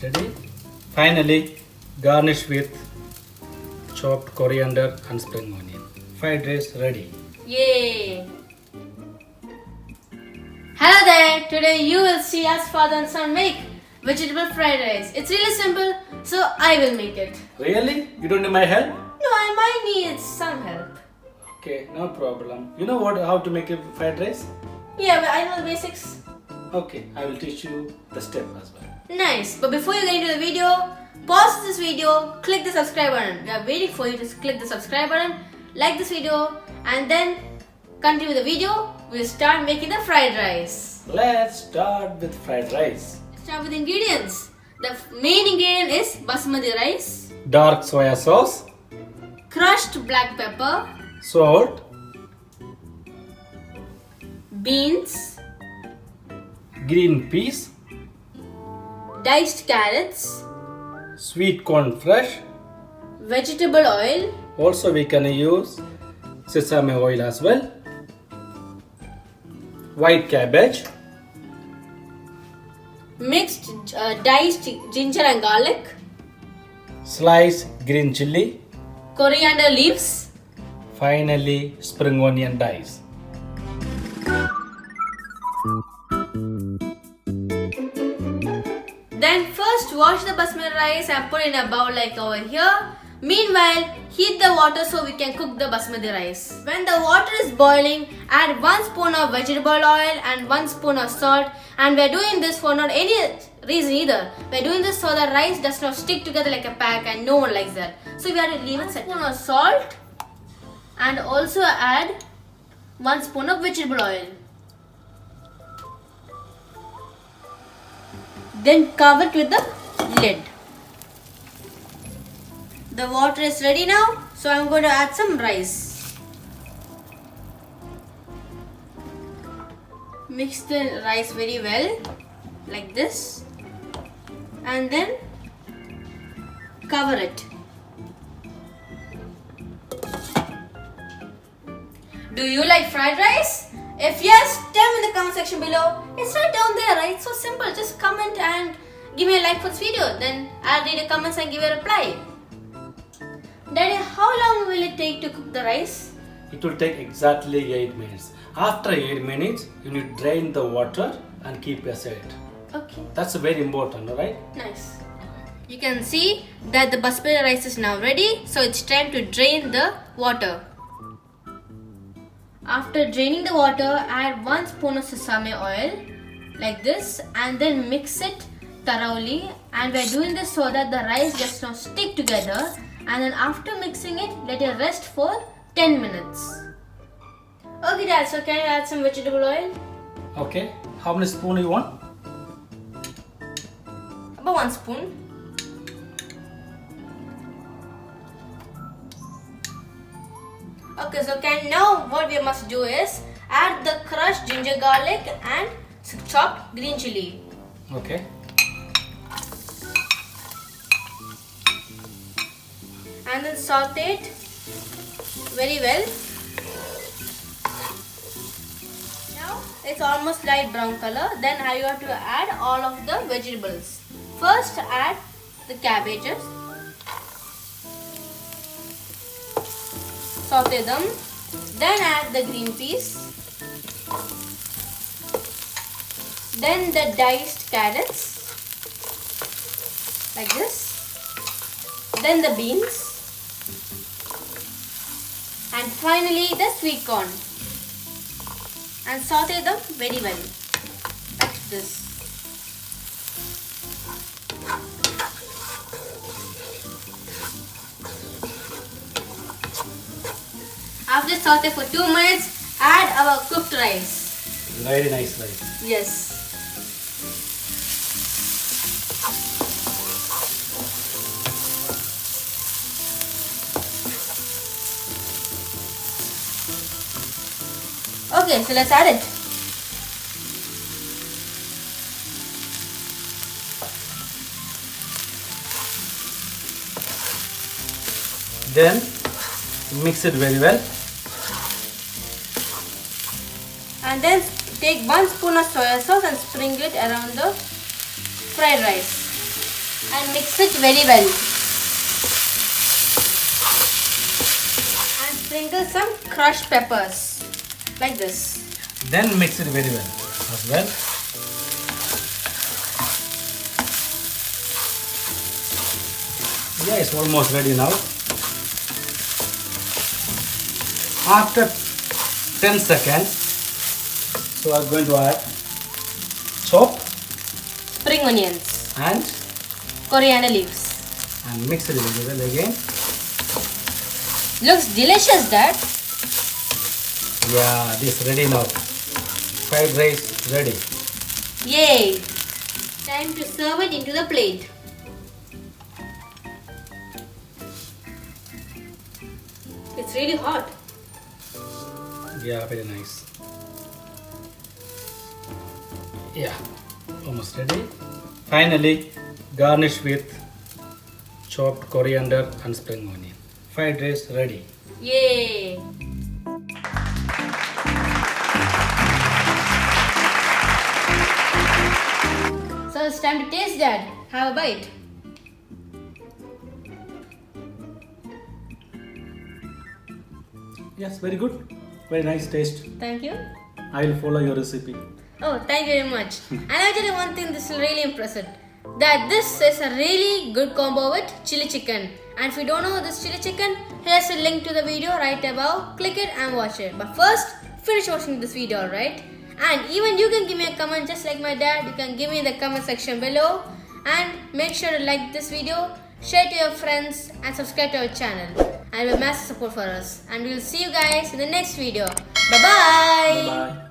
ready. Finally, garnish with chopped coriander and spring onion. Fried rice ready. Yay! Hello there! Today you will see us father and son make vegetable fried rice. It's really simple, so I will make it. Really? You don't need my help? No, I might need some help. Okay, no problem. You know how to make a fried rice? Yeah, but I know the basics. Okay, I will teach you the step as well. Nice, but before you get into the video, pause this video, click the subscribe button. We are waiting for you to click the subscribe button, like this video, and then continue the video. We'll start making the fried rice. Let's start with fried rice. Let's start with ingredients. The main ingredient is basmati rice, Dark soya sauce, crushed black pepper, salt, beans, green peas, diced carrots, sweet corn fresh. vegetable oil, Also we can use sesame oil as well. White cabbage, mixed diced ginger and garlic, sliced green chilli, coriander leaves, finally spring onion dice. Then first wash the basmati rice and put in a bowl like over here. Meanwhile, heat the water so we can cook the basmati rice. When the water is boiling, add 1 spoon of vegetable oil and 1 spoon of salt. And we're doing this for not any reason either. We're doing this so the rice does not stick together like a pack, and no one likes that. So we have to leave it set. 1 spoon of salt and also add 1 spoon of vegetable oil. Then cover it with the lid. The water is ready now, so I'm going to add some rice. Mix the rice very well, like this, and then cover it. Do you like fried rice? If yes, tell me in the comment section below. It's right down there, right? So simple. Just comment and give me a like for this video. Then I'll read the comments and give you a reply. Daddy, how long will it take to cook the rice? It will take exactly 8 minutes. After 8 minutes, you need to drain the water and keep aside. Okay. That's very important, alright? Nice. You can see that the basmati rice is now ready. So it's time to drain the water. After draining the water, add 1 spoon of sesame oil like this and then mix it thoroughly. And we're doing this so that the rice does not stick together. And then after mixing it, let it rest for 10 minutes. Okay, Dad, so can you add some vegetable oil? Okay. How many spoons you want? About 1 spoon. Okay, so now what we must do is add the crushed ginger garlic and chopped green chilli. Okay. And then saute it very well. Now it's almost light brown color. Then you have to add all of the vegetables. First add the cabbages. Saute them. Then add the green peas. Then the diced carrots. Like this. Then the beans. And finally the sweet corn. And saute them very well. Like this. After saute for 2 minutes, add our cooked rice. Very nice rice. Yes. Okay, so let's add it. Then mix it very well. And then take 1 spoon of soya sauce and sprinkle it around the fried rice. and mix it very well. And sprinkle some crushed peppers like this. Then mix it very well as well. Yeah, it's almost ready now. After 10 seconds, so I'm going to add chop Spring onions, and coriander leaves. mix it very well again. Looks delicious, Dad. Yeah, this ready now. Fried rice ready. Yay! Time to serve it into the plate. It's really hot. Yeah, very nice. Yeah, almost ready. Finally, garnish with chopped coriander and spring onion. Fried rice ready. Yay! So it's time to taste, Dad. Have a bite. Yes, very good. Very nice taste. Thank you. I will follow your recipe. Oh, thank you very much. And I'll tell you one thing, this is really impressive. That this is a really good combo with chili chicken. And if you don't know this chili chicken, here's a link to the video right above. Click it and watch it. But first, finish watching this video, alright? And even you can give me a comment just like my dad. You can give me in the comment section below. And make sure to like this video, share to your friends and subscribe to our channel. And it will be massive support for us. And we'll see you guys in the next video. Bye-bye. Bye-bye.